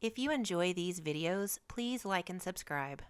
If you enjoy these videos, please like and subscribe.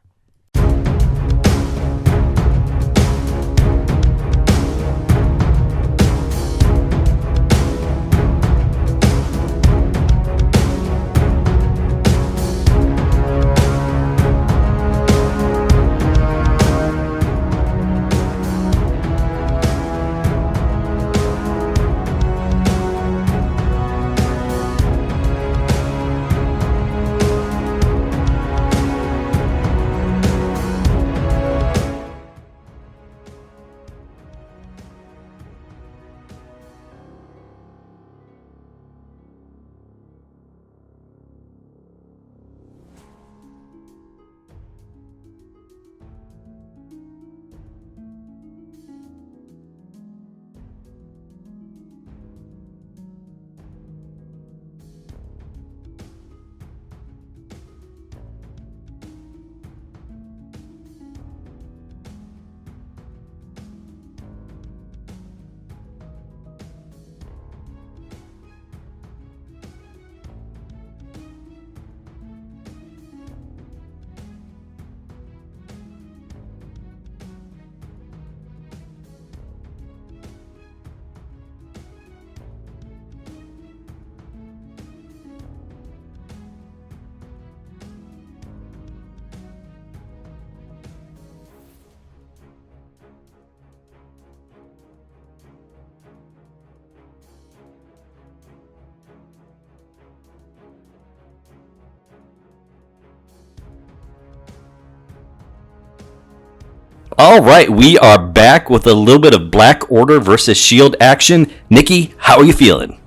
All right, we are back with a little bit of Black Order versus Shield action. Nikki, how are you feeling?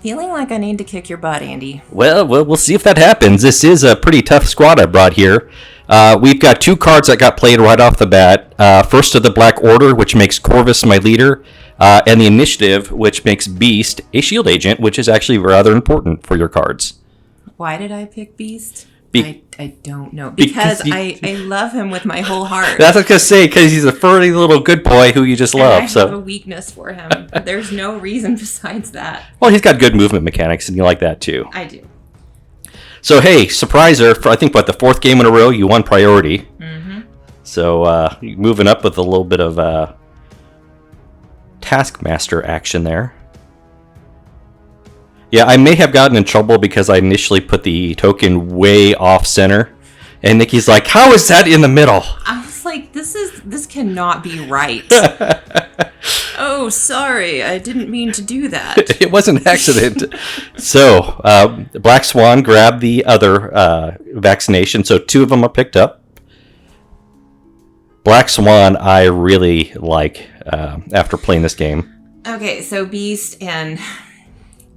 Feeling like I need to kick your butt, Andy. Well, we'll see if that happens. This is a pretty tough squad I brought here. We've got two cards that got played right off the bat. First to the Black Order, which makes Corvus my leader, and the Initiative, which makes Beast a Shield agent, which is actually rather important for your cards. Why did I pick Beast? I don't know. Because I love him with my whole heart. That's what I was going to say, because he's a furry little good boy who you just love. And I have a weakness for him. There's no reason besides that. Well, he's got good movement mechanics, and you like that too. I do. So, hey, surpriser, for I think, the fourth game in a row, you won priority. Mm-hmm. So, moving up with a little bit of Taskmaster action there. Yeah, I may have gotten in trouble because I initially put the token way off center. And Nikki's like, how is that in the middle? I was like, this cannot be right. Oh, sorry. I didn't mean to do that. It was an accident. So, Black Swan grabbed the other vaccination. So, two of them are picked up. Black Swan, I really like after playing this game. Okay, so Beast, and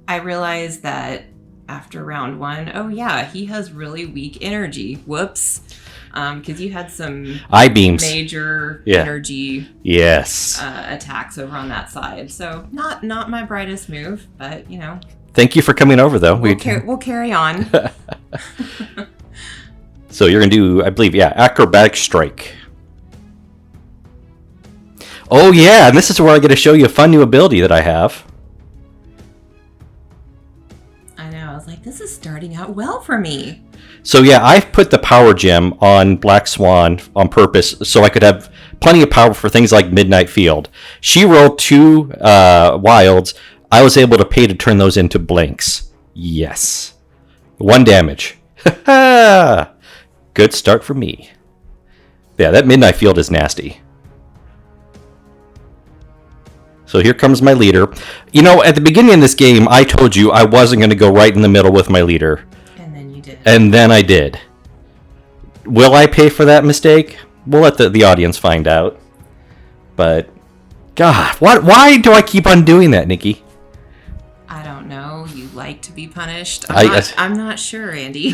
I realized that after round one, oh yeah, he has really weak energy. Whoops. Because you had some I-beams. Major energy attacks over on that side. So not my brightest move, but you know. Thank you for coming over, though. We'll carry on. So you're going to do, I believe, Acrobatic Strike. Oh yeah, and this is where I get to show you a fun new ability that I have. This is starting out well for me. So yeah, I've put the power gem on Black Swan on purpose so I could have plenty of power for things like Midnight Field. She rolled two wilds. I was able to pay to turn those into blanks. Yes. 1 damage. Good start for me. Yeah, that Midnight Field is nasty. So here comes my leader. You know, at the beginning of this game, I told you I wasn't going to go right in the middle with my leader. And then you did. And then I did. Will I pay for that mistake? We'll let the audience find out. But, God, why do I keep on doing that, Nikki? I don't know. You like to be punished. I'm not sure, Andy.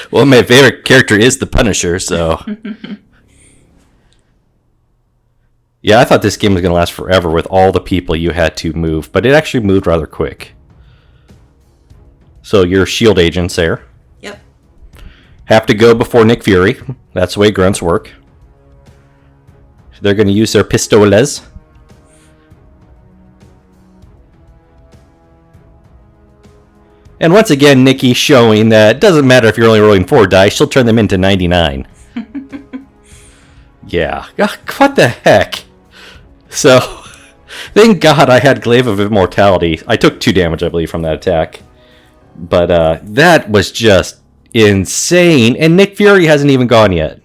Well, my favorite character is the Punisher, so... Yeah, I thought this game was going to last forever with all the people you had to move, but it actually moved rather quick. So your shield agents there. Yep. Have to go before Nick Fury. That's the way grunts work. They're going to use their pistoles. And once again, Nikki showing that it doesn't matter if you're only rolling 4 dice, she'll turn them into 99. Yeah. What the heck? So, thank God I had Glaive of Immortality. I took 2 damage, I believe, from that attack. But that was just insane. And Nick Fury hasn't even gone yet.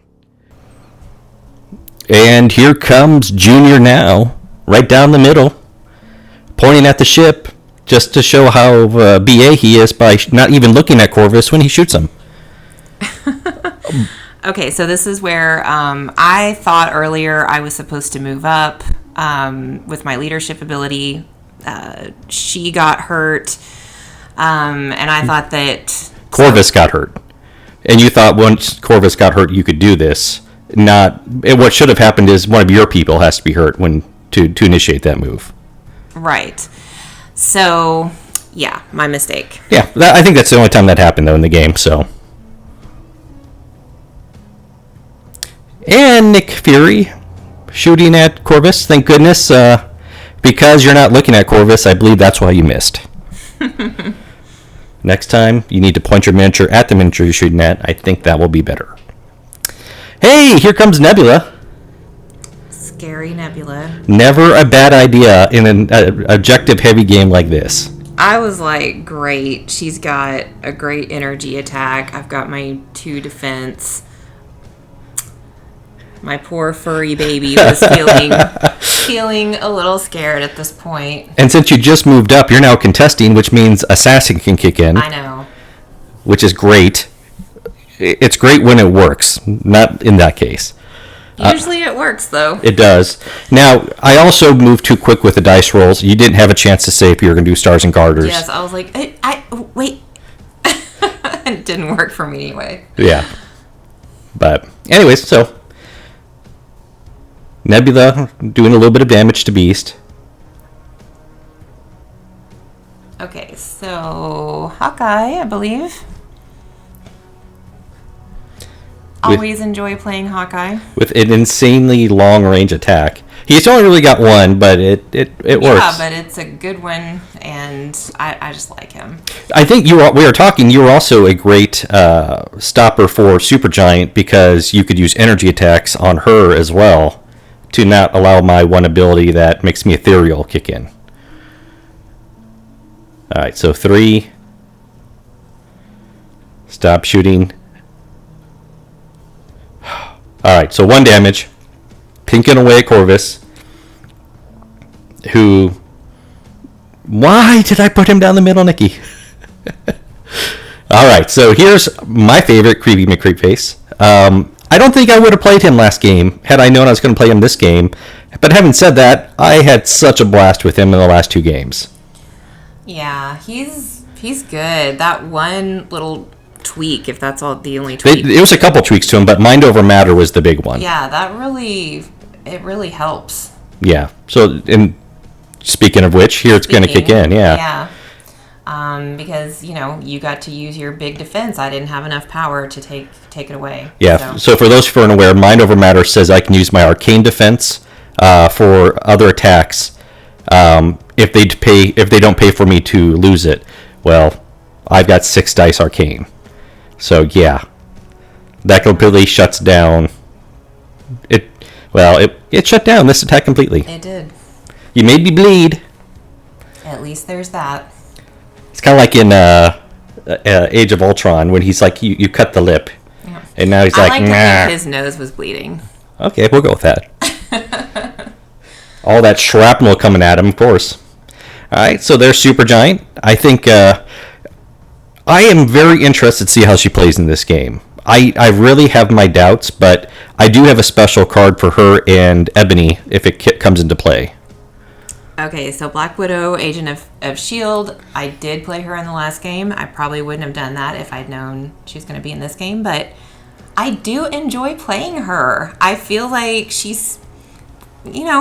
And here comes Junior now, right down the middle, pointing at the ship, just to show how BA he is by not even looking at Corvus when he shoots him. Okay, so this is where I thought earlier I was supposed to move up with my leadership ability. She got hurt, and I thought that... Corvus got hurt. And you thought once Corvus got hurt, you could do this. What should have happened is one of your people has to be hurt to initiate that move. Right. So, yeah, my mistake. Yeah, I think that's the only time that happened, though, in the game, so... And Nick Fury shooting at Corvus. Thank goodness. Because you're not looking at Corvus, I believe that's why you missed. Next time, you need to point your miniature at the miniature you're shooting at. I think that will be better. Hey, here comes Nebula. Scary Nebula. Never a bad idea in an objective-heavy game like this. I was like, great. She's got a great energy attack. I've got my 2 defense. My poor furry baby was feeling a little scared at this point. And since you just moved up, you're now contesting, which means Assassin can kick in. I know. Which is great. It's great when it works, not in that case. Usually it works, though. It does. Now, I also moved too quick with the dice rolls. You didn't have a chance to say if you were going to do Stars and Garters. Yes, I was like, wait. It didn't work for me anyway. Yeah. But, anyways, so... Nebula doing a little bit of damage to Beast. Okay, so Hawkeye, I believe. Always enjoy playing Hawkeye. With an insanely long range attack. He's only really got one, but it works. Yeah, but it's a good one, and I just like him. I think we were talking, you were also a great stopper for Supergiant because you could use energy attacks on her as well to not allow my one ability that makes me ethereal kick in. Alright, so 3. Stop shooting. Alright, so 1 damage. Pinking away at Corvus. Who... Why did I put him down the middle, Nikki? Alright, so here's my favorite Creepy McCreepface. I don't think I would have played him last game had I known I was going to play him this game. But having said that, I had such a blast with him in the last 2 games. Yeah, he's good. That one little tweak, if that's all the only tweak. It was a couple tweaks to him, but Mind Over Matter was the big one. Yeah, that really helps. Yeah. So, and speaking of which, here it's going to kick in. Yeah. Yeah. Because, you got to use your big defense. I didn't have enough power to take it away. Yeah, so for those who are unaware, Mind Over Matter says I can use my arcane defense for other attacks if they don't pay for me to lose it. Well, I've got 6 dice arcane. So, yeah. That completely shuts down... It shut down this attack completely. It did. You made me bleed. At least there's that. It's kind of like in Age of Ultron when he's like, you cut the lip. Yeah. And now he's like, I like to think his nose was bleeding. Okay, we'll go with that. All that shrapnel coming at him, of course. All right, so there's Supergiant. I think I am very interested to see how she plays in this game. I really have my doubts, but I do have a special card for her and Ebony if it comes into play. Okay, so Black Widow, Agent of S.H.I.E.L.D. I did play her in the last game. I probably wouldn't have done that if I'd known she was going to be in this game, but I do enjoy playing her. I feel like she's,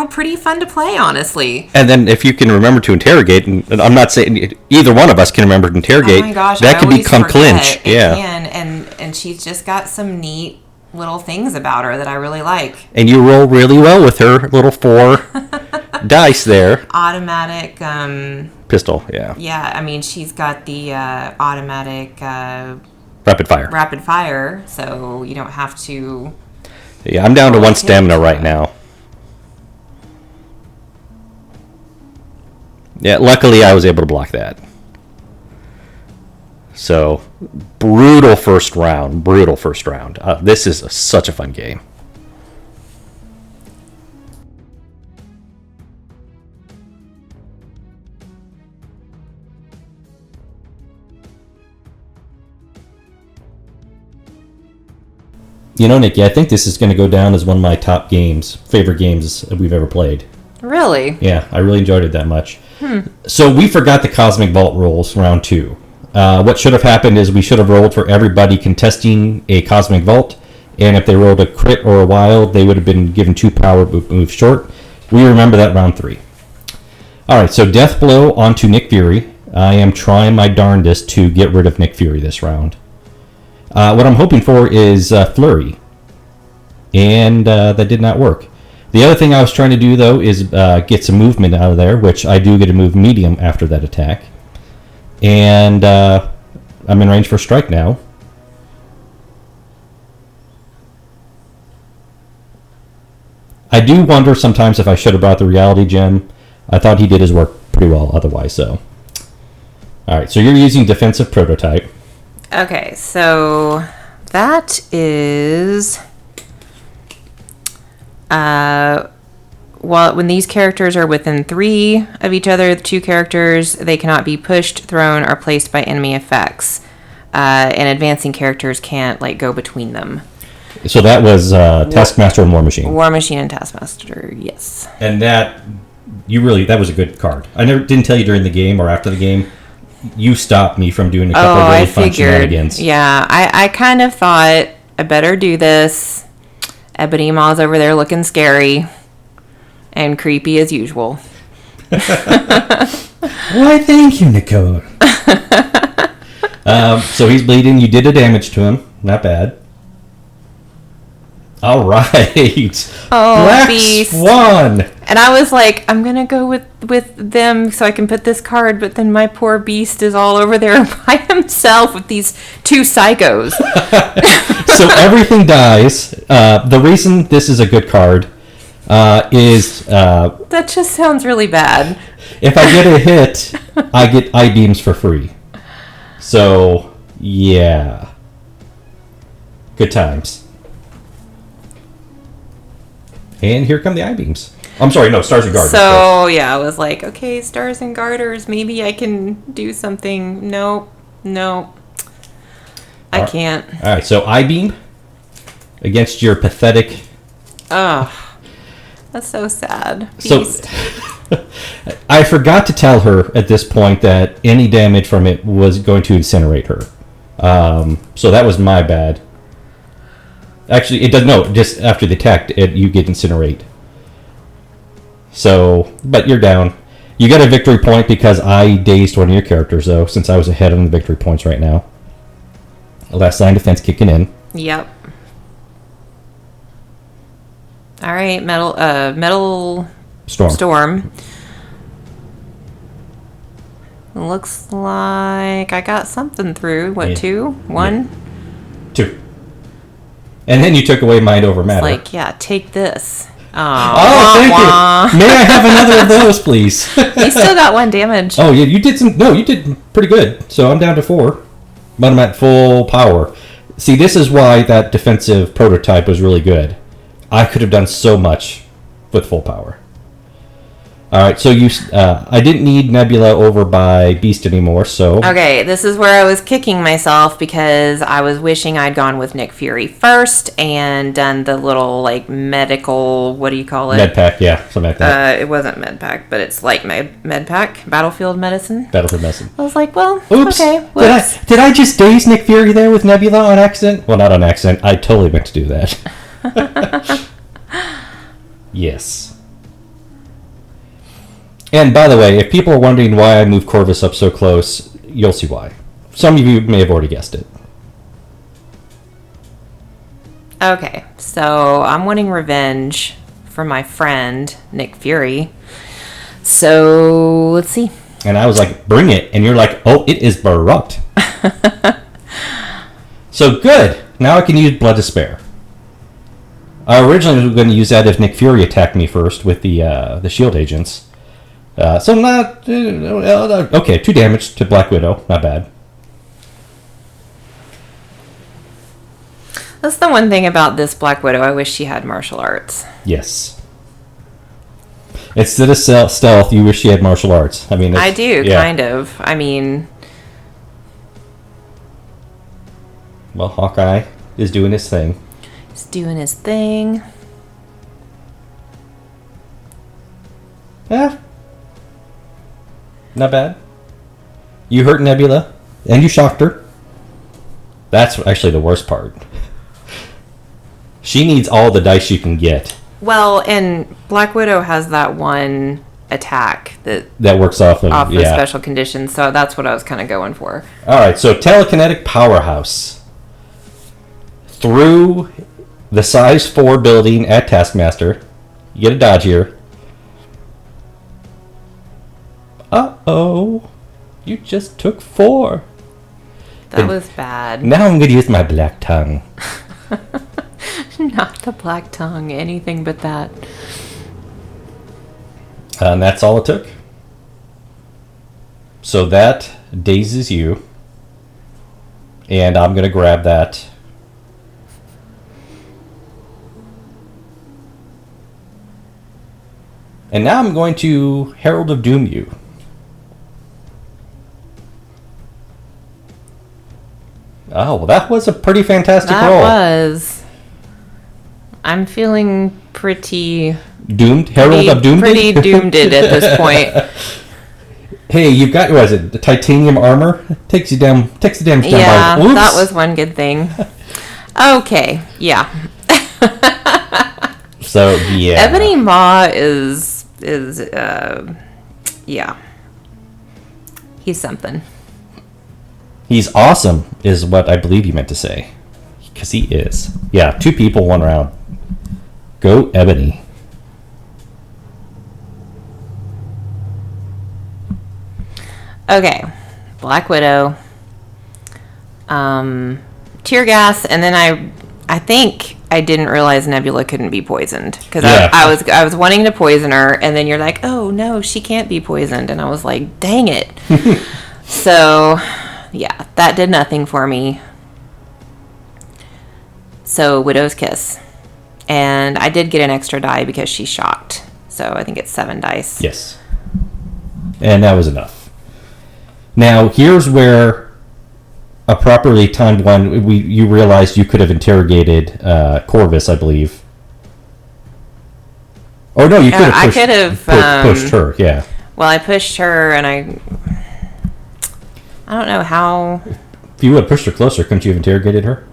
pretty fun to play, honestly. And then if you can remember to interrogate, and I'm not saying either one of us can remember to interrogate, oh my gosh, that can become clinch. It can, and she's just got some neat little things about her that I really like. And you roll really well with her little 4 dice there. Automatic pistol, yeah. Yeah, I mean, she's got the automatic Rapid fire. so you don't have to... Yeah, I'm down to 1 stamina right now. Yeah, luckily I was able to block that. So, brutal first round. This is such a fun game. You know, Nikki, I think this is going to go down as one of my top favorite games we've ever played. Really? Yeah, I really enjoyed it that much. So we forgot the Cosmic Vault rules round 2. What should have happened is we should have rolled for everybody contesting a Cosmic Vault, and if they rolled a crit or a wild, they would have been given 2 power moves short. We remember that round 3. Alright, so Death Blow onto Nick Fury. I am trying my darndest to get rid of Nick Fury this round. What I'm hoping for is Flurry, and that did not work. The other thing I was trying to do, though, is get some movement out of there, which I do get to move medium after that attack. And I'm in range for strike now. I do wonder sometimes if I should have brought the reality gem. I thought he did his work pretty well otherwise, so. Alright, so you're using defensive prototype. Okay, so that is... when these characters are within 3 of each other, the 2 characters, they cannot be pushed, thrown, or placed by enemy effects. And advancing characters can't, go between them. So that was Taskmaster and War Machine. War Machine and Taskmaster, yes. And that was a good card. I didn't tell you during the game or after the game. You stopped me from doing a couple of really fun shenanigans. Yeah, I kind of thought I better do this. Ebony Maw's over there looking scary and creepy as usual. Why, thank you, Nicole. So he's bleeding. You did a damage to him. Not bad. All right. Oh, Black Beast. Swan. And I was like, I'm going to go with them so I can put this card, but then my poor Beast is all over there by himself with these 2 psychos. So everything dies. The reason this is a good card is... that just sounds really bad. If I get a hit, I get I-beams for free. So, yeah. Good times. And here come the I-beams. I'm sorry, no, Stars and Garters. So, yeah, I was like, okay, Stars and Garters, maybe I can do something. Nope. I can't. All right, so I-beam against your pathetic... Ugh. That's so sad. Beast. So, I forgot to tell her at this point that any damage from it was going to incinerate her. So that was my bad. Actually, it does no. Just after the attack, you get incinerate. So, but you're down. You got a victory point because I dazed one of your characters, though, since I was ahead on the victory points right now. Last line defense kicking in. Yep. All right, metal storm. Looks like I got something through. What, 2? 1? Yeah. 2. And then you took away mind over matter. It's like, take this. Oh, thank you. May I have another of those, please? You still got 1 damage. Oh, yeah, you did pretty good. So I'm down to 4. But I'm at full power. See, this is why that defensive prototype was really good. I could have done so much with full power. All right, so I didn't need Nebula over by Beast anymore, so... Okay, this is where I was kicking myself because I was wishing I'd gone with Nick Fury first and done the little, medical, what do you call it? Med pack, yeah, something like that. It wasn't med pack, but it's like med pack, battlefield medicine. Battlefield medicine. I was like, well, oops. Okay. Whoops. Did I just daze Nick Fury there with Nebula on accident? Well, not on accident. I totally meant to do that. Yes. And by the way, if people are wondering why I moved Corvus up so close, you'll see why. Some of you may have already guessed it. Okay, so I'm wanting revenge for my friend, Nick Fury. So, let's see. And I was like, bring it. And you're like, oh, it is barupt. So good. Now I can use Blood to Spare. I originally was going to use that if Nick Fury attacked me first with the shield agents. So not... okay, 2 damage to Black Widow. Not bad. That's the one thing about this Black Widow. I wish she had martial arts. Yes. Instead of stealth, you wish she had martial arts. I mean, I do, kind of. I mean... Well, Hawkeye is doing his thing. He's doing his thing. Yeah. Not bad. You hurt Nebula, and you shocked her. That's actually the worst part. She needs all the dice you can get. Well, and Black Widow has that one attack that works off of special conditions, so that's what I was kind of going for. Alright, so telekinetic powerhouse. Through the size 4 building at Taskmaster. You get a dodge here. Uh-oh. You just took 4. That was bad. Now I'm going to use my black tongue. Not the black tongue. Anything but that. And that's all it took. So that dazes you. And I'm going to grab that. And now I'm going to Herald of Doom you. Oh, well, that was a pretty fantastic roll. That was. I'm feeling pretty... Doomed? Herald of Doom? Pretty doomed at this point. Hey, you've got, what is it, the titanium armor? Takes the damage down yeah, by... Oops. That was one good thing. Okay, yeah. So, yeah. Ebony Maw is yeah. He's something. He's awesome, is what I believe you meant to say. Because he is. Yeah, 2 people, 1 round. Go Ebony. Okay. Black Widow. Tear gas, and then I think I didn't realize Nebula couldn't be poisoned. Because I was wanting to poison her, and then you're like, oh no, she can't be poisoned. And I was like, dang it. So... yeah, that did nothing for me. So, Widow's Kiss. And I did get an extra die because she's shocked. So, I think it's 7 dice. Yes. And that was enough. Now, here's where a properly timed one, you realized you could have interrogated Corvus, I believe. Oh, no, you could have pushed her, yeah. Well, I pushed her, and I don't know how... If you would have pushed her closer, couldn't you have interrogated her?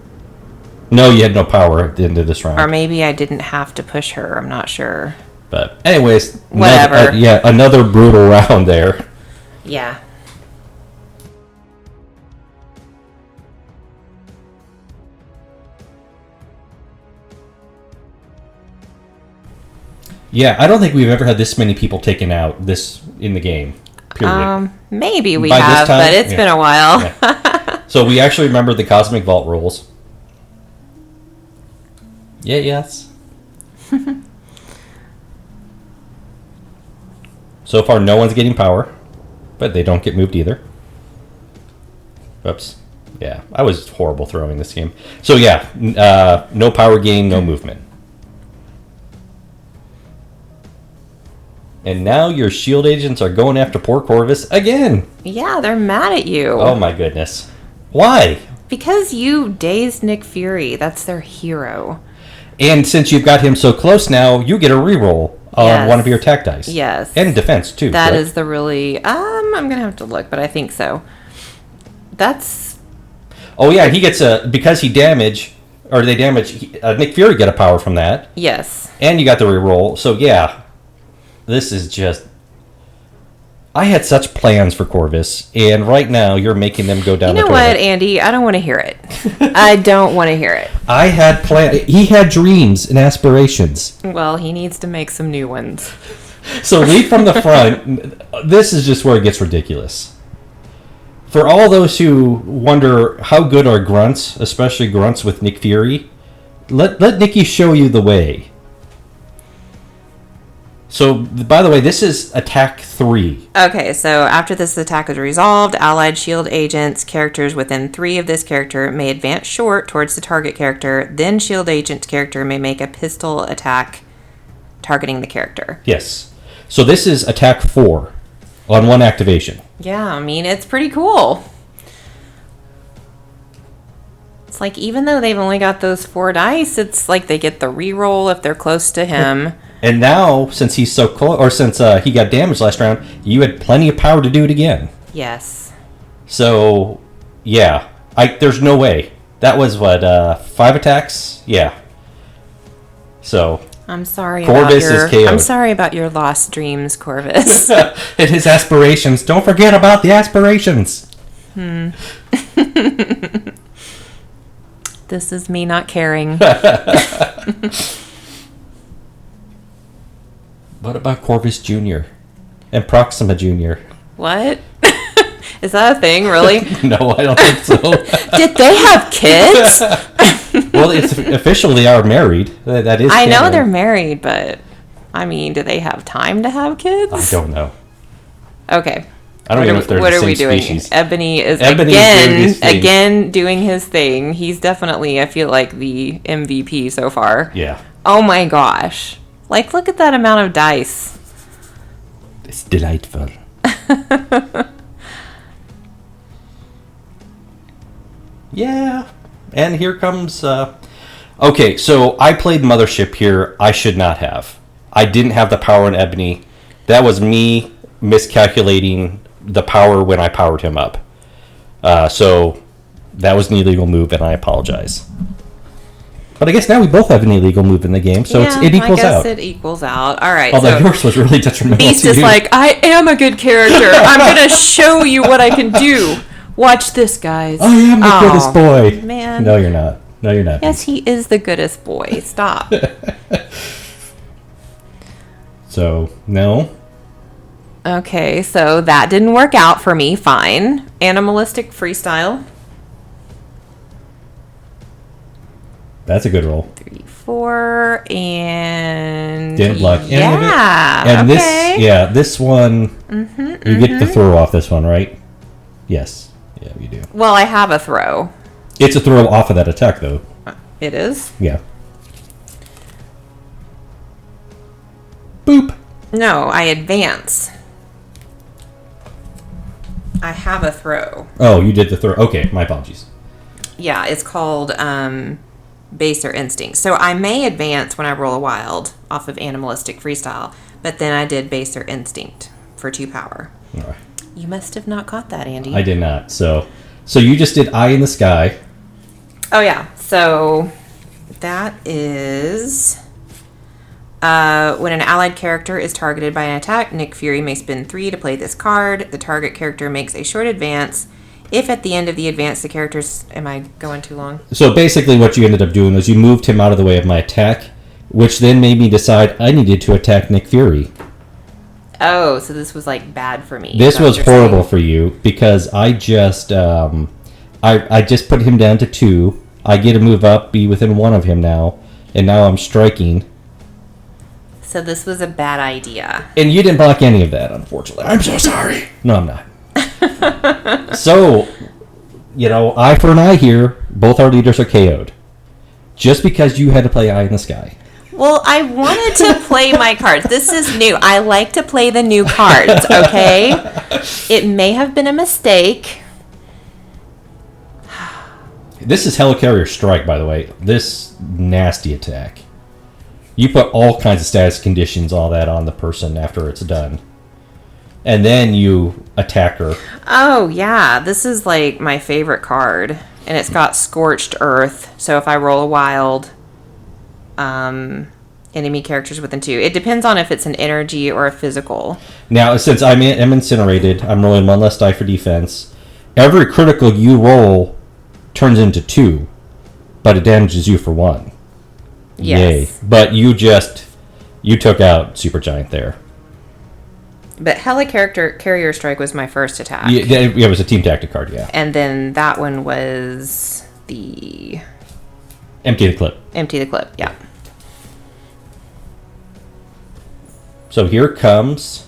No, you had no power at the end of this round. Or maybe I didn't have to push her. I'm not sure. But anyways... whatever. Another brutal round there. Yeah. Yeah, I don't think we've ever had this many people taken out in the game. Period. Maybe we have, but it's been a while. Yeah. So we actually remember the Cosmic Vault rules. Yeah, yes. So far, no one's getting power, but they don't get moved either. Oops. Yeah, I was horrible throwing this game. So yeah, no power gain, no movement. And now your shield agents are going after poor Corvus again. Yeah, they're mad at you. Oh my goodness. Why? Because you dazed Nick Fury. That's their hero. And since you've got him so close now, you get a reroll on one of your attack dice. Yes. And defense too. That is the really... I'm going to have to look, but I think so. That's... Oh yeah, he gets because he damage... Or they damage... Nick Fury get a power from that. Yes. And you got the reroll. So yeah... This is just... I had such plans for Corvus, and right now you're making them go down the toilet. You know what, Andy? I don't want to hear it. I don't want to hear it. I had plans. He had dreams and aspirations. Well, he needs to make some new ones. So lead from the front. This is just where it gets ridiculous. For all those who wonder how good are grunts, especially grunts with Nick Fury, let Nikki show you the way. So, by the way, this is attack 3. Okay, so after this attack is resolved, allied shield agents, characters within 3 of this character may advance short towards the target character. Then shield agent's character may make a pistol attack targeting the character. Yes. So this is attack 4 on 1 activation. Yeah, I mean, it's pretty cool. It's like, even though they've only got those 4 dice, it's like they get the reroll if they're close to him. And now, since he's so close, or since he got damaged last round, you had plenty of power to do it again. Yes. So, yeah. There's no way. That was, 5 attacks? Yeah. So... I'm sorry Corvus about your... is KO'd. I'm sorry about your lost dreams, Corvus. And his aspirations. Don't forget about the aspirations. This is me not caring. What about Corvus Jr. and Proxima Jr.? What? Is that a thing, really? No, I don't think so. Did they have kids? Well, it's officially they are married. That is. I know canon. they're married, but I mean, do they have time to have kids? I don't know. Okay. I don't know if they're What the are we same doing? species. Ebony is Ebony's doing his thing. again doing his thing. He's definitely, I feel like, the MVP so far. Yeah. Oh my gosh. Like, look at that amount of dice. It's delightful. Yeah. And here comes... Okay, so I played Mothership here. I should not have. I didn't have the power in Ebony. That was me miscalculating the power when I powered him up. So that was an illegal move, and I apologize. But I guess now we both have an illegal move in the game, so it equals out. I guess it equals out. All right. Although so yours was really detrimental Beast to is you. like, I am a good character. I'm going to show you what I can do. Watch this, guys. I am the goodest boy. Man. No, you're not. No, you're not. Yes, he is the goodest boy. Stop. So, no. Okay, so that didn't work out for me. Fine. Animalistic freestyle. That's a good roll. 3, 4, and... Didn't block any of it. Yeah, And okay. this one, you get the throw off this one, right? Yes. Yeah, you do. Well, I have a throw. It's a throw off of that attack, though. It is? Yeah. Boop. No, I advance. I have a throw. Oh, you did the throw. Okay, my apologies. Yeah, it's called Baser Instinct. So I may advance when I roll a wild off of Animalistic Freestyle, but then I did Baser Instinct for 2 power. All right. You must have not caught that, Andy. I did not. So you just did Eye in the Sky. Oh, yeah. So that is... when an allied character is targeted by an attack, Nick Fury may spend 3 to play this card. The target character makes a short advance. If at the end of the advance the character's... Am I going too long? So basically what you ended up doing was you moved him out of the way of my attack, which then made me decide I needed to attack Nick Fury. Oh, so this was like bad for me. This Is that what was you're horrible saying? for you because I just I just put him down to 2. I get to move up, be within 1 of him now, and now I'm striking. So this was a bad idea. And you didn't block any of that, unfortunately. I'm so sorry. No, I'm not. So, eye for an eye here. Both our leaders are KO'd. Just because you had to play Eye in the Sky. Well, I wanted to play my cards. This is new. I like to play the new cards, okay? It may have been a mistake. This is Helicarrier Strike, by the way. This nasty attack. You put all kinds of status conditions, all that on the person after it's done. And then you attack her. Oh, yeah. This is like my favorite card. And it's got Scorched Earth. So if I roll a wild, enemy characters within 2. It depends on if it's an energy or a physical. Now, since I'm incinerated, I'm rolling 1 less die for defense. Every critical you roll turns into 2, but it damages you for 1. Yes. Yay. But you took out Supergiant there. But Carrier Strike was my first attack. Yeah, it was a team tactic card, yeah. And then that one was the... Empty the clip. Empty the clip, yeah. So here comes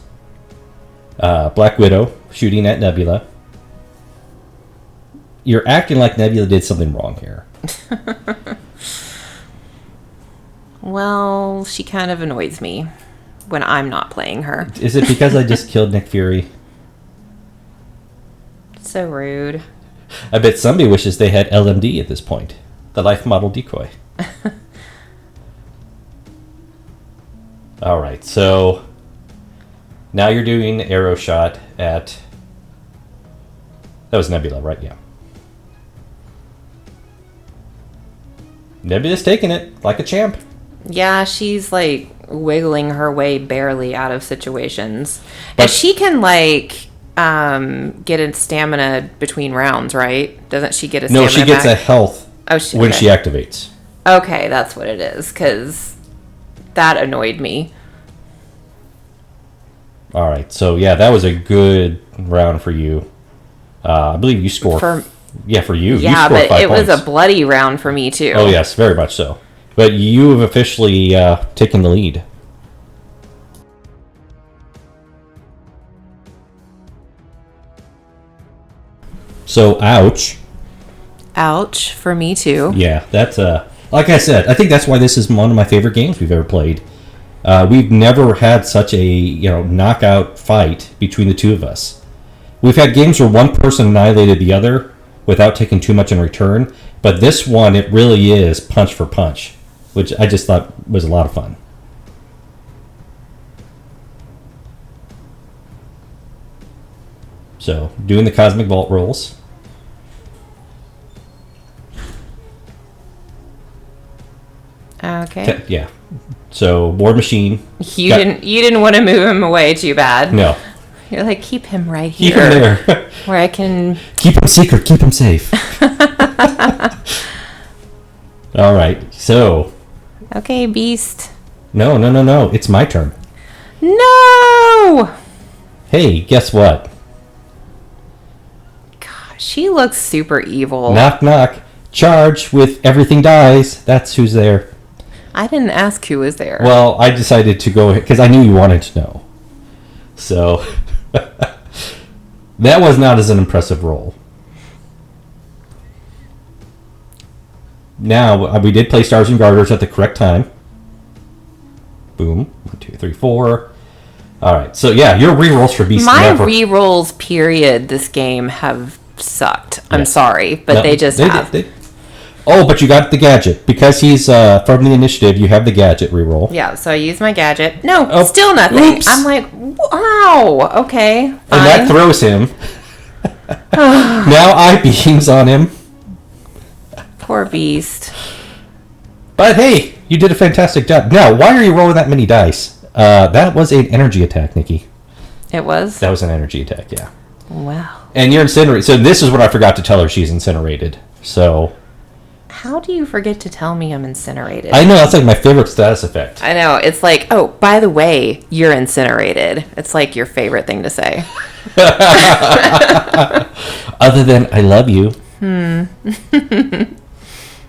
Black Widow shooting at Nebula. You're acting like Nebula did something wrong here. Well, she kind of annoys me when I'm not playing her. Is it because I just killed Nick Fury? So rude. I bet somebody wishes they had LMD at this point. The life model decoy. Alright, so now you're doing arrow shot at... That was Nebula, right? Yeah. Nebula's taking it like a champ. Yeah, she's like wiggling her way barely out of situations. But and she can like get a stamina between rounds, right? Doesn't she get a stamina no, she gets back? a health when she activates. Okay, that's what it is, because that annoyed me. Alright, so yeah, that was a good round for you. I believe you scored... For you. Yeah, you but 5 it was points. a bloody round for me, too. Oh, yes, very much so. But you have officially taken the lead. So, ouch. Ouch, for me, too. Yeah, that's... like I said, I think that's why this is one of my favorite games we've ever played. We've never had such a knockout fight between the two of us. We've had games where one person annihilated the other without taking too much in return, but this one, it really is punch for punch, which I just thought was a lot of fun. So, doing the Cosmic Vault rolls. Okay. Yeah. So, War Machine. You didn't want to move him away too bad. No. You're like, keep him right here. Keep him there. Where I can... Keep him secret. Keep him safe. All right. So. Okay, Beast. No. It's my turn. No! Hey, guess what? God, she looks super evil. Knock, knock. Charge with everything dies. That's who's there. I didn't ask who was there. Well, I decided to go because I knew you wanted to know. So. That was not as an impressive roll. Now, we did play Stars and Garters at the correct time. Boom. 1, 2, 3, 4. Alright, so yeah, your rerolls for Beast My never... rerolls, period, this game have sucked. I'm Yes. sorry, but No, they just have. Oh, but you got the gadget. Because he's from the initiative, you have the gadget reroll. Yeah, so I use my gadget. No, Oh, still nothing. oops. I'm like, wow, okay, fine. And that throws him. Now I-beams on him. Poor Beast. But hey, you did a fantastic job. Now, why are you rolling that many dice? That was an energy attack, Nikki. It was? That was an energy attack, yeah. Wow. And you're incinerated. So this is what I forgot to tell her. She's incinerated. So... How do you forget to tell me I'm incinerated? I know, that's like my favorite status effect. I know. It's like, oh, by the way, you're incinerated. It's like your favorite thing to say. Other than, I love you.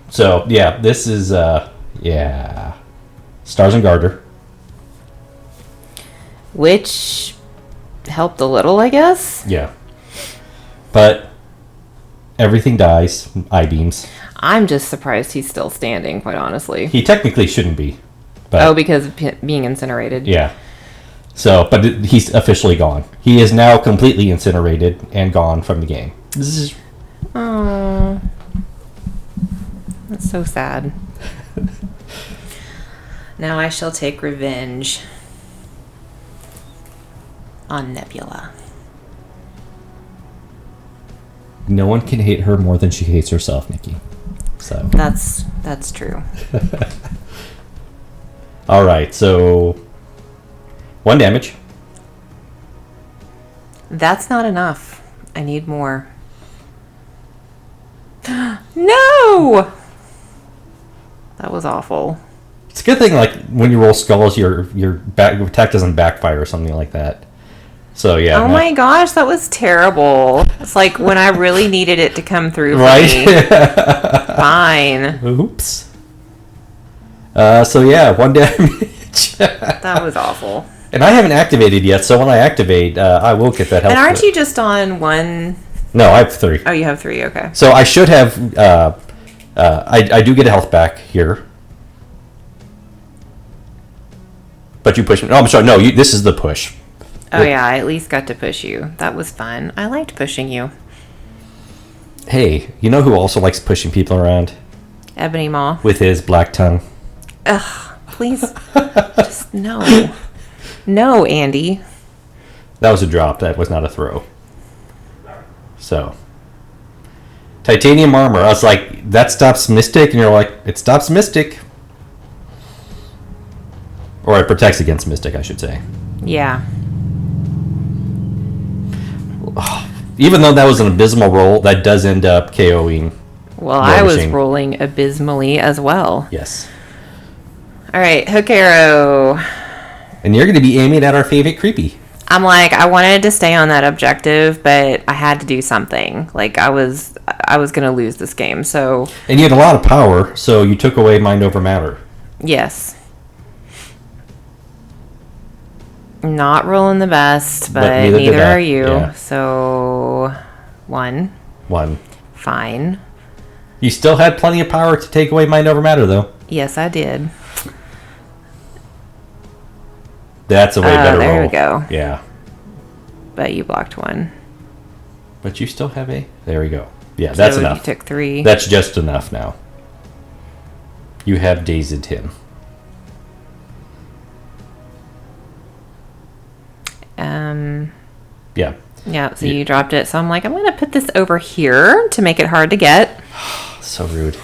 So, yeah, this is, yeah. Stars and Garter. Which helped a little, I guess. Yeah. But everything dies. I-beams. I'm just surprised he's still standing, quite honestly. He technically shouldn't be. But, because of being incinerated. yeah. So, but he's officially gone. He is now completely incinerated and gone from the game. Zzz. Oh, that's so sad. Now I shall take revenge on Nebula. No one can hate her more than she hates herself, Nikki. So That's true. all right, so 1 damage. That's not enough. I need more. No! That was awful. It's a good thing, like when you roll skulls, your attack doesn't backfire or something like that. So yeah. Oh my gosh, that was terrible. It's like when I really needed it to come through for me. Fine. Oops. So yeah, 1 damage. That was awful. And I haven't activated yet, so when I activate, I will get that health. And aren't you just on one? No, I have 3. Oh, you have 3, okay. So I should have, I do get a health back here. But you push me. Oh, I'm sorry, no, this is the push. Oh yeah, I at least got to push you. That was fun. I liked pushing you. Hey, you know who also likes pushing people around? Ebony Maw. With his black tongue. Ugh, please. Just no. No, Andy. That was a drop. That was not a throw. So. Titanium armor. I was like, that stops Mystic. And you're like, it stops Mystic. Or it protects against Mystic, I should say. Yeah. Even though that was an abysmal roll, that does end up KOing. Well, I was rolling abysmally as well. Yes. All right, hook arrow. And you're going to be aiming at our favorite creepy. I'm like, I wanted to stay on that objective, but I had to do something. Like, I was going to lose this game, so... And you had a lot of power, so you took away mind over matter. Yes. Not rolling the best, but neither are you. Yeah. So, 1. 1. Fine. You still had plenty of power to take away mind over matter, though. Yes, I did. That's a way better roll. There we go. Yeah. But you blocked 1. But you still have a... There we go. Yeah, that's enough. You took 3. That's just enough now. You have dazed him. Yeah. Yeah, so you dropped it. So I'm like, I'm going to put this over here to make it hard to get. So rude.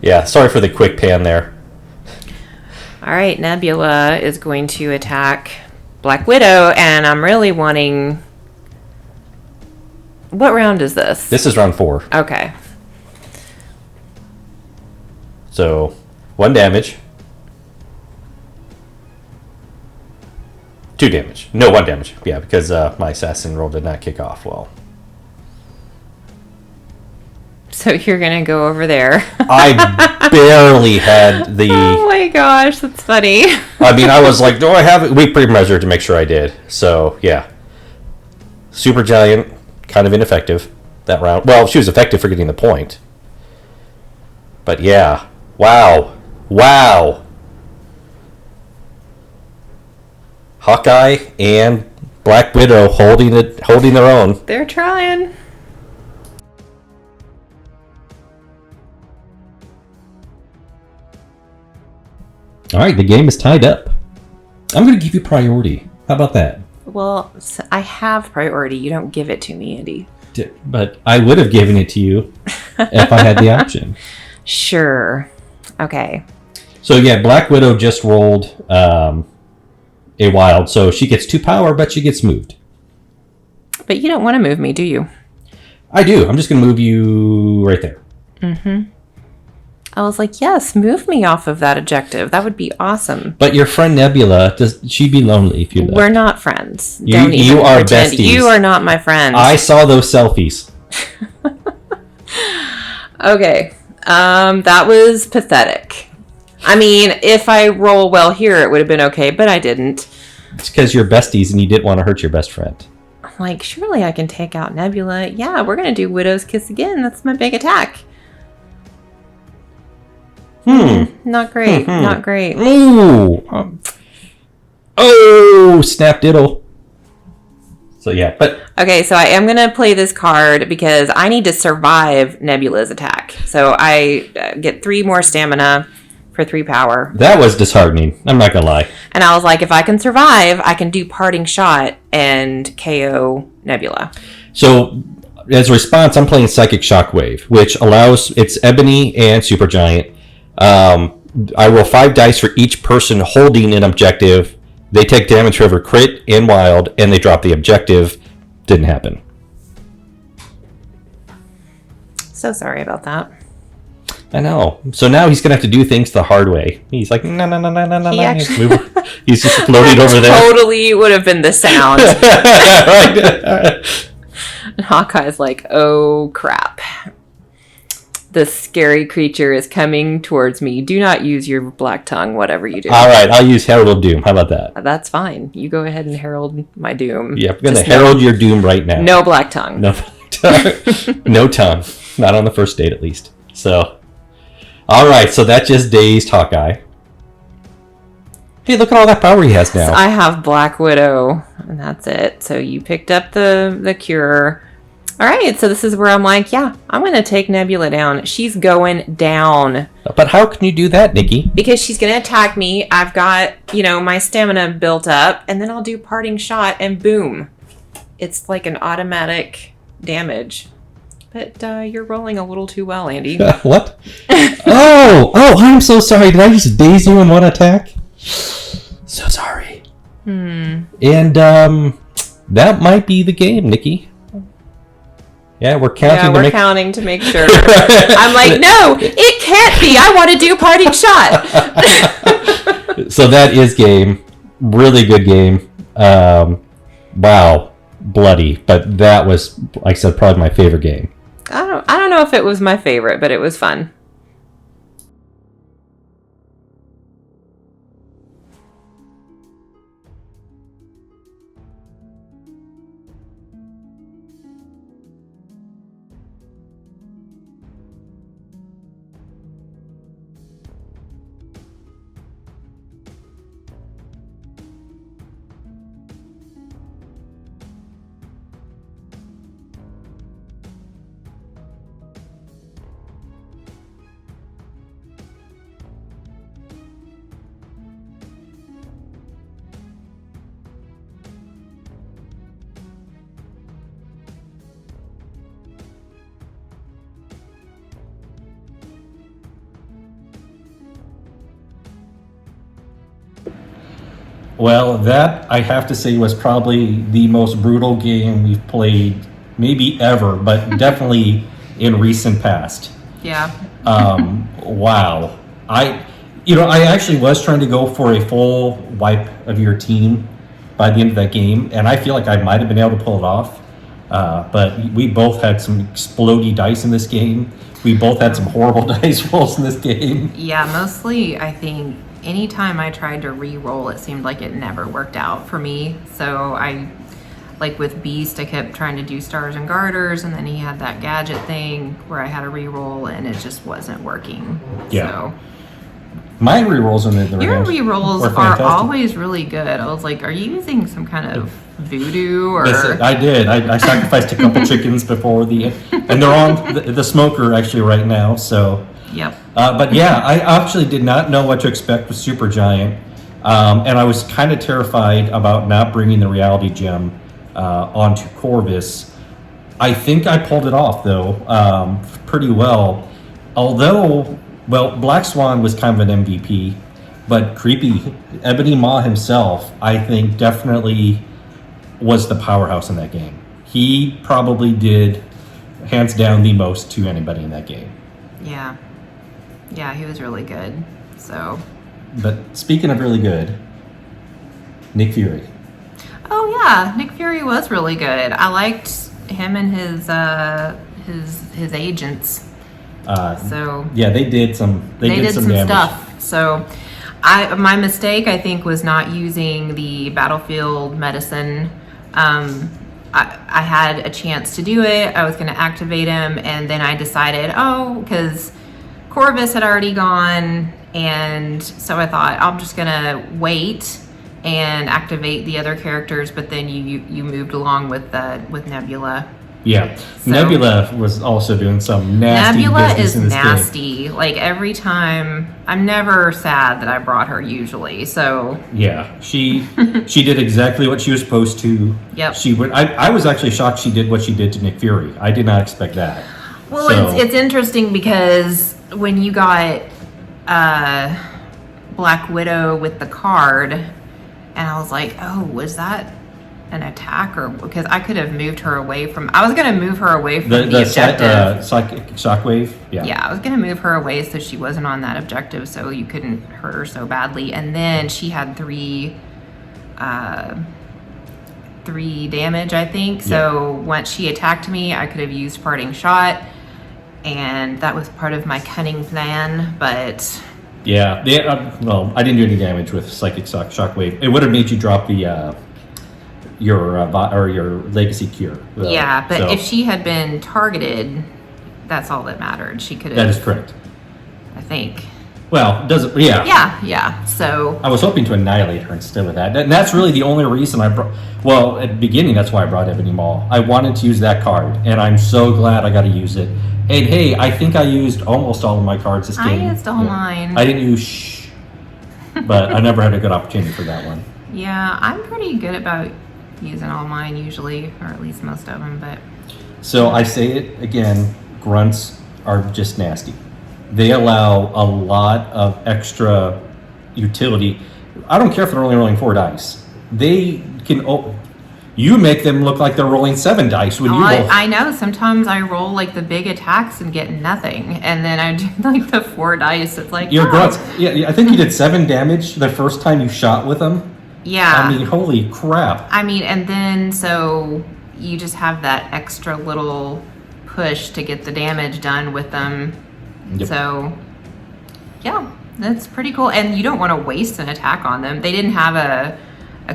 Yeah, sorry for the quick pan there. All right, Nebula is going to attack Black Widow, and I'm really wanting... What round is this? This is round 4. Okay. So, 1 damage. 2 damage. No, 1 damage. Yeah, because my assassin roll did not kick off well. So you're going to go over there. I barely had the... Oh my gosh, that's funny. I mean, I was like, do I have it? We pre-measured to make sure I did. So, yeah. Supergiant, kind of ineffective that round. Well, she was effective for getting the point. But yeah. Wow. Wow. Hawkeye and Black Widow holding their own. They're trying. All right, the game is tied up. I'm going to give you priority. How about that? Well, I have priority. You don't give it to me, Andy. But I would have given it to you if I had the option. Sure. Okay. So yeah, Black Widow just rolled a wild, so she gets 2 power, but she gets moved. But you don't want to move me, do you? I do. I'm just going to move you right there. Mm-hmm. I was like, yes, move me off of that objective. That would be awesome. But your friend Nebula, she'd be lonely if you left. We're not friends. You are pretend. besties. You are not my friend. I saw those selfies. Okay. That was pathetic. I mean, if I roll well here, it would have been okay, but I didn't. It's because you're besties and you didn't want to hurt your best friend. I'm like, surely I can take out Nebula. Yeah, we're going to do Widow's Kiss again. That's my big attack. Not great. Not great. Ooh. Oh, snap diddle. So yeah, but... Okay, so I am going to play this card because I need to survive Nebula's attack. So I get 3 more stamina for 3 power. That was disheartening. I'm not going to lie. And I was like, if I can survive, I can do Parting Shot and KO Nebula. So, as a response, I'm playing Psychic Shockwave, which allows... It's Ebony and Supergiant. I roll 5 dice for each person holding an objective. They take damage for every crit and wild, and they drop the objective. Didn't happen. So sorry about that. I know. So now he's going to have to do things the hard way. He's like, no. He's just floating over there. Totally would have been the sound. And Hawkeye's like, oh crap. The scary creature is coming towards me. Do not use your black tongue, whatever you do. All right, I'll use Herald of Doom. How about that? That's fine. You go ahead and herald my doom. Yeah, I'm going to herald your doom right now. No black tongue. No tongue. No tongue. Not on the first date, at least. So, all right, so that just dazed Hawkeye. Hey, look at all that power he has now. So I have Black Widow, and that's it. So you picked up the cure. All right, so this is where I'm like, yeah, I'm going to take Nebula down. She's going down. But how can you do that, Nikki? Because she's going to attack me. I've got, my stamina built up, and then I'll do parting shot, and boom. It's like an automatic damage. But you're rolling a little too well, Andy. What? Oh, I'm so sorry. Did I just daze you in one attack? So sorry. And that might be the game, Nikki. Yeah, we're counting. Yeah, we're counting to make sure. I'm like, no, it can't be. I want to do parting shot. So that is game. Really good game. Wow, bloody. But that was, like I said, probably my favorite game. I don't know if it was my favorite, but it was fun. Well, that, I have to say, was probably the most brutal game we've played, maybe ever, but definitely in recent past. Yeah. Wow. I actually was trying to go for a full wipe of your team by the end of that game, and I feel like I might have been able to pull it off. But we both had some explodey dice in this game. We both had some horrible dice rolls in this game. Yeah, mostly I think anytime I tried to re-roll, it seemed like it never worked out for me. So like with Beast, I kept trying to do Stars and Garters, and then he had that gadget thing where I had a re-roll, and it just wasn't working. Yeah. So My re-rolls in the your range re-rolls were are fantastic. always really good. I was like, are you using some kind of voodoo or? I did. I sacrificed a couple chickens before and they're on the smoker actually right now. So. Yep. But yeah, I actually did not know what to expect with Supergiant, and I was kind of terrified about not bringing the reality gem onto Corvus. I think I pulled it off though, pretty well. Although, well, Black Swan was kind of an MVP, but creepy Ebony Maw himself, I think, definitely was the powerhouse in that game. He probably did, hands down, the most to anybody in that game. Yeah. Yeah, he was really good. So. But speaking of really good, Nick Fury. Oh yeah, Nick Fury was really good. I liked him and his agents. So yeah, they did some. They did some damage. Stuff. So, my mistake I think was not using the battlefield medicine. I had a chance to do it. I was going to activate him, and then I decided, because Corvus had already gone, and so I thought I'm just going to wait and activate the other characters. But then you moved along with Nebula. Yeah, So, Nebula was also doing some nasty Nebula business is in this nasty. Like every time, I'm never sad that I brought her usually. So game. Yeah, she did exactly what she was supposed to. Yep. She would. I was actually shocked she did what she did to Nick Fury. I did not expect that. well, So- it's interesting because when you got Black Widow with the card, and I was like, oh, was that an attack, or because I could have moved her away from. I was going to move her away from the objective. Psychic shockwave. Yeah. Yeah, I was going to move her away so she wasn't on that objective, so you couldn't hurt her so badly. And then she had three damage, I think. So once she attacked me, I could have used parting shot, and that was part of my cunning plan. But yeah, well, I didn't do any damage with psychic shockwave. It would have made you drop the your legacy cure. Yeah, but if she had been targeted, that's all that mattered. She could have. That is correct. I think. Well, doesn't yeah. Yeah. So I was hoping to annihilate her instead of that. And that's really the only reason I brought. Well, at the beginning, that's why I brought Ebony Maw. I wanted to use that card, and I'm so glad I got to use it. And hey, I think I used almost all of my cards this game. I used all mine. I didn't use but I never had a good opportunity for that one. Yeah, I'm pretty good about using all mine usually, or at least most of them. But so I say it again: grunts are just nasty. They allow a lot of extra utility. I don't care if they're only rolling 4 dice. They can. You make them look like they're rolling 7 dice when you roll. I know. Sometimes I roll like the big attacks and get nothing, and then I do like the 4 dice. It's like your grunts. Yeah, I think you did 7 damage the first time you shot with them. Yeah. I mean, holy crap. I mean, and then so you just have that extra little push to get the damage done with them. Yep. So, yeah, that's pretty cool. And you don't want to waste an attack on them. They didn't have a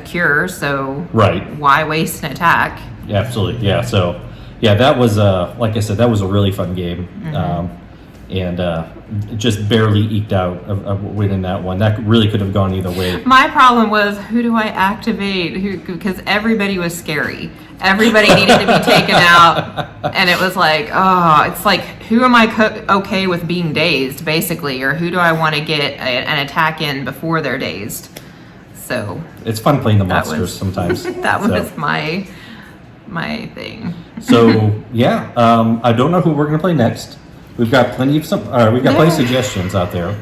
cure, so right. Why waste an attack? Yeah, absolutely. Yeah. So, yeah, that was like I said, that was a really fun game, and just barely eked out of winning that one. That really could have gone either way. My problem was, who do I activate? Because everybody was scary. Everybody needed to be taken out, and it was like, it's like, who am I okay with being dazed, basically, or who do I want to get an attack in before they're dazed? So it's fun playing the monsters sometimes. That was my thing. So yeah, I don't know who we're gonna play next. We've got plenty of play suggestions out there.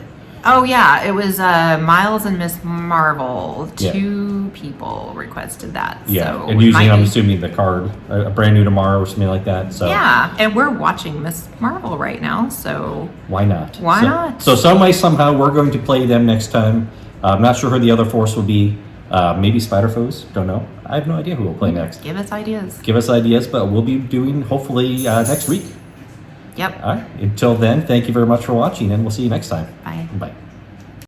Oh yeah, it was Miles and Miss Marvel. 2 people requested that. Yeah, so and using, I'm assuming, the card, Brand New Tomorrow or something like that. So yeah, and we're watching Miss Marvel right now, so why not? Why not? So some way, somehow, we're going to play them next time. I'm not sure who the other force will be. Maybe Spider Foes. Don't know. I have no idea who we'll play next. Give us ideas. But we'll be doing hopefully next week. Yep. All right. Until then, thank you very much for watching, and we'll see you next time. Bye. Bye.